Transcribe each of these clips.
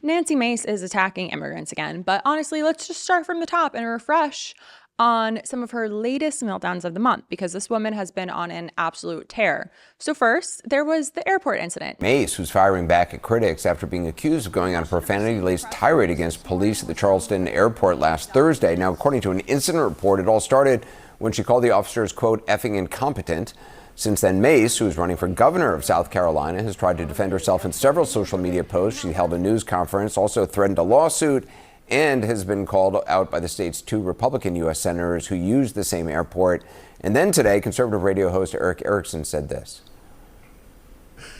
Nancy Mace is attacking immigrants again, but honestly, let's just start from the top and refresh on some of her latest meltdowns of the month, because this woman has been on an absolute tear. So first, there was the airport incident. Mace, who's firing back at critics after being accused of going on a profanity-laced tirade against police at the Charleston Airport last Thursday. Now, according to an incident report, it all started when she called the officers, quote, effing incompetent. Since then, Mace, who is running for governor of South Carolina, has tried to defend herself in several social media posts. She held a news conference, also threatened a lawsuit, and has been called out by the state's 2 Republican U.S. senators who used the same airport. And then today, conservative radio host Eric Erickson said this.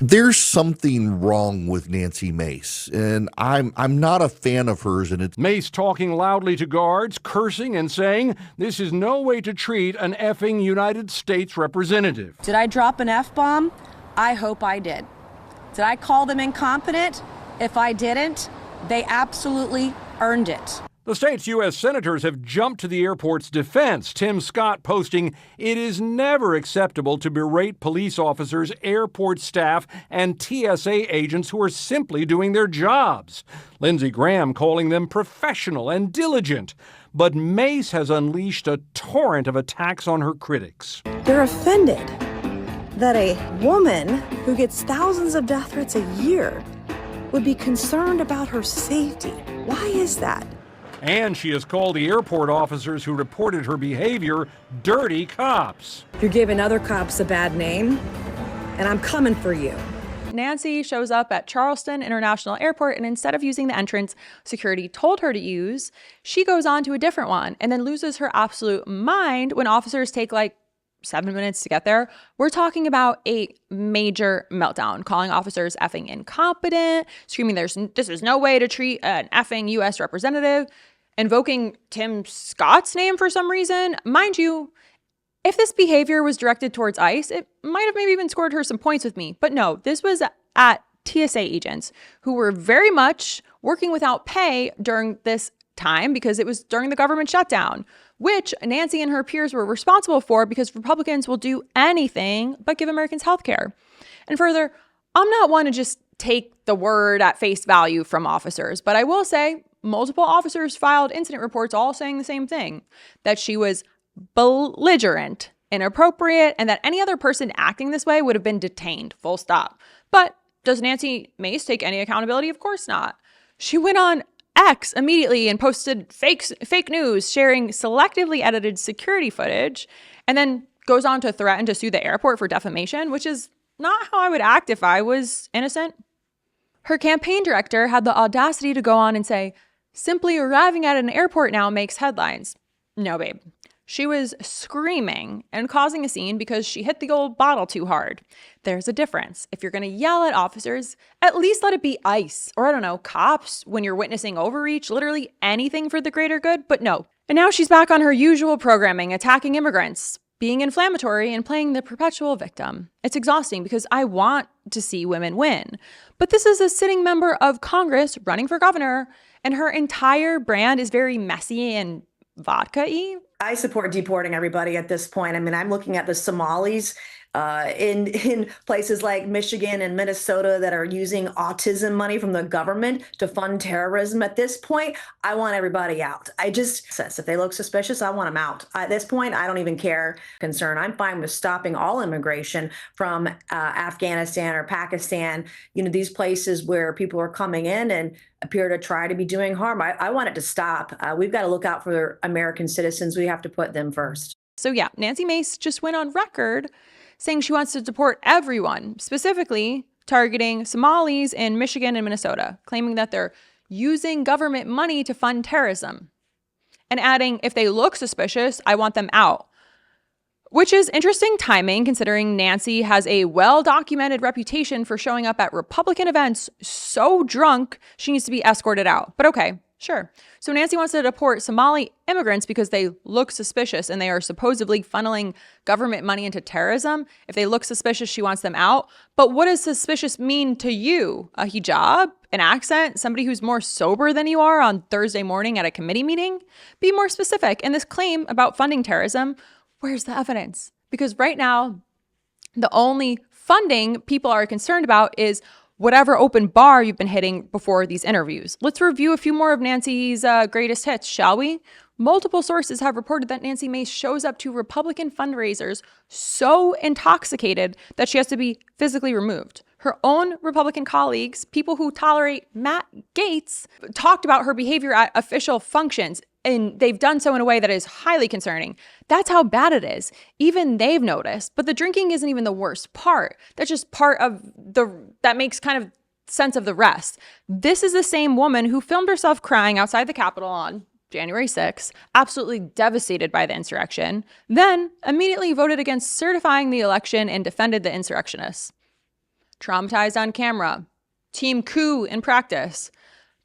There's something wrong with Nancy Mace, and I'm not a fan of hers. And it's Mace talking loudly to guards, cursing and saying, "This is no way to treat an effing United States representative." Did I drop an F-bomb? I hope I did. Did I call them incompetent? If I didn't, they absolutely earned it. The state's U.S. senators have jumped to the airport's defense. Tim Scott posting, "It is never acceptable to berate police officers, airport staff, and TSA agents who are simply doing their jobs." Lindsey Graham calling them professional and diligent. But Mace has unleashed a torrent of attacks on her critics. They're offended that a woman who gets thousands of death threats a year would be concerned about her safety. Why is that? And she has called the airport officers who reported her behavior dirty cops. You're giving other cops a bad name, and I'm coming for you. Nancy shows up at Charleston International Airport, and instead of using the entrance security told her to use, she goes on to a different one and then loses her absolute mind when officers take like 7 minutes to get there. We're talking about a major meltdown, calling officers effing incompetent, screaming this is no way to treat an effing U.S. representative, invoking Tim Scott's name for some reason. Mind you, if this behavior was directed towards ICE, it might have maybe even scored her some points with me. But no, this was at TSA agents who were very much working without pay during this time because it was during the government shutdown, which Nancy and her peers were responsible for because Republicans will do anything but give Americans health care. And further, I'm not one to just take the word at face value from officers, but I will say multiple officers filed incident reports all saying the same thing, that she was belligerent, inappropriate, and that any other person acting this way would have been detained, full stop. But does Nancy Mace take any accountability? Of course not. She went on X immediately and posted fake news, sharing selectively edited security footage, and then goes on to threaten to sue the airport for defamation, which is not how I would act if I was innocent. Her campaign director had the audacity to go on and say, "Simply arriving at an airport now makes headlines." No, babe. She was screaming and causing a scene because she hit the old bottle too hard. There's a difference. If you're going to yell at officers, at least let it be ICE or, I don't know, cops when you're witnessing overreach, literally anything for the greater good, but no. And now she's back on her usual programming, attacking immigrants, being inflammatory, and playing the perpetual victim. It's exhausting because I want to see women win. But this is a sitting member of Congress running for governor, and her entire brand is very messy and vodka-y. I support deporting everybody at this point. I mean, I'm looking at the Somalis in places like Michigan and Minnesota that are using autism money from the government to fund terrorism. At this point, I want everybody out. If they look suspicious, I want them out. At this point, I don't even care. I'm fine with stopping all immigration from Afghanistan or Pakistan, these places where people are coming in and appear to try to be doing harm. I want it to stop. We've got to look out for American citizens. We have to put them first. So yeah, Nancy Mace just went on record saying she wants to deport everyone, specifically targeting Somalis in Michigan and Minnesota, claiming that they're using government money to fund terrorism, and adding, if they look suspicious, I want them out. Which is interesting timing, considering Nancy has a well-documented reputation for showing up at Republican events so drunk she needs to be escorted out. But okay, sure. So Nancy wants to deport Somali immigrants because they look suspicious and they are supposedly funneling government money into terrorism. If they look suspicious, she wants them out. But what does suspicious mean to you? A hijab? An accent? Somebody who's more sober than you are on Thursday morning at a committee meeting? Be more specific. And this claim about funding terrorism, where's the evidence? Because right now, the only funding people are concerned about is whatever open bar you've been hitting before these interviews. Let's review a few more of Nancy's greatest hits, shall we? Multiple sources have reported that Nancy Mace shows up to Republican fundraisers so intoxicated that she has to be physically removed. Her own Republican colleagues, people who tolerate Matt Gaetz, talked about her behavior at official functions, and they've done so in a way that is highly concerning. That's how bad it is. Even they've noticed. But the drinking isn't even the worst part. That's just part of that makes kind of sense of the rest. This is the same woman who filmed herself crying outside the Capitol on January 6th, absolutely devastated by the insurrection, then immediately voted against certifying the election and defended the insurrectionists. Traumatized on camera. Team coup in practice.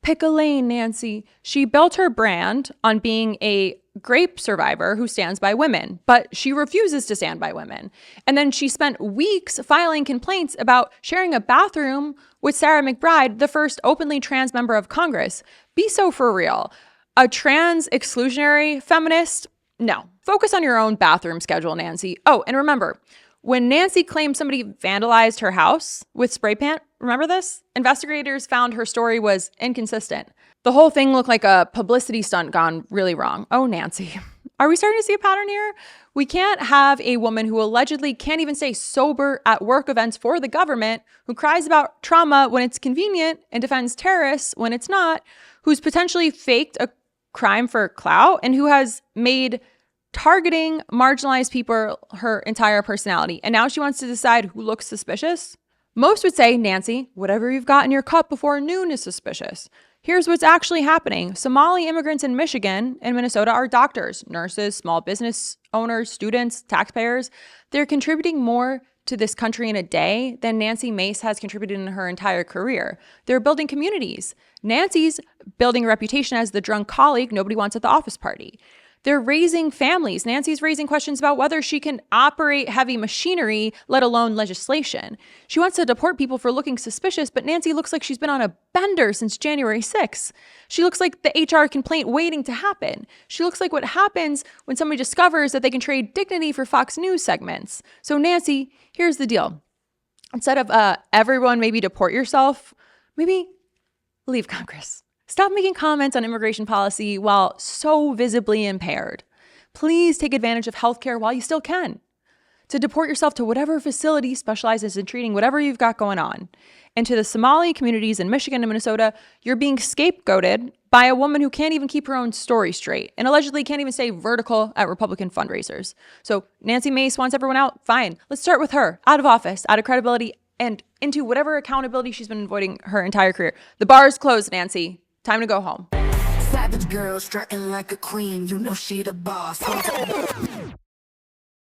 Pick a lane, Nancy. She built her brand on being a rape survivor who stands by women, but she refuses to stand by women. And then she spent weeks filing complaints about sharing a bathroom with Sarah McBride, the first openly trans member of Congress. Be so for real. A trans exclusionary feminist? No. Focus on your own bathroom schedule, Nancy. Oh, and remember, when Nancy claimed somebody vandalized her house with spray paint, remember this? Investigators found her story was inconsistent. The whole thing looked like a publicity stunt gone really wrong. Oh, Nancy. Are we starting to see a pattern here? We can't have a woman who allegedly can't even stay sober at work events for the government, who cries about trauma when it's convenient and defends terrorists when it's not, who's potentially faked a crime for clout, and who has made targeting marginalized people her entire personality. And now she wants to decide who looks suspicious. Most would say, Nancy, whatever you've got in your cup before noon is suspicious. Here's what's actually happening. Somali immigrants in Michigan and Minnesota are doctors, nurses, small business owners, students, taxpayers. They're contributing more to this country in a day than Nancy Mace has contributed in her entire career. They're building communities. Nancy's building a reputation as the drunk colleague nobody wants at the office party. They're raising families. Nancy's raising questions about whether she can operate heavy machinery, let alone legislation. She wants to deport people for looking suspicious, but Nancy looks like she's been on a bender since January 6th. She looks like the HR complaint waiting to happen. She looks like what happens when somebody discovers that they can trade dignity for Fox News segments. So Nancy, here's the deal. Instead of everyone maybe deport yourself, maybe leave Congress. Stop making comments on immigration policy while so visibly impaired. Please take advantage of healthcare while you still can. To deport yourself to whatever facility specializes in treating whatever you've got going on. And to the Somali communities in Michigan and Minnesota, you're being scapegoated by a woman who can't even keep her own story straight and allegedly can't even stay vertical at Republican fundraisers. So Nancy Mace wants everyone out. Fine. Let's start with her. Out of office, out of credibility, and into whatever accountability she's been avoiding her entire career. The bar is closed, Nancy. Time to go home. Savage girl strutting like a queen, you know she the boss.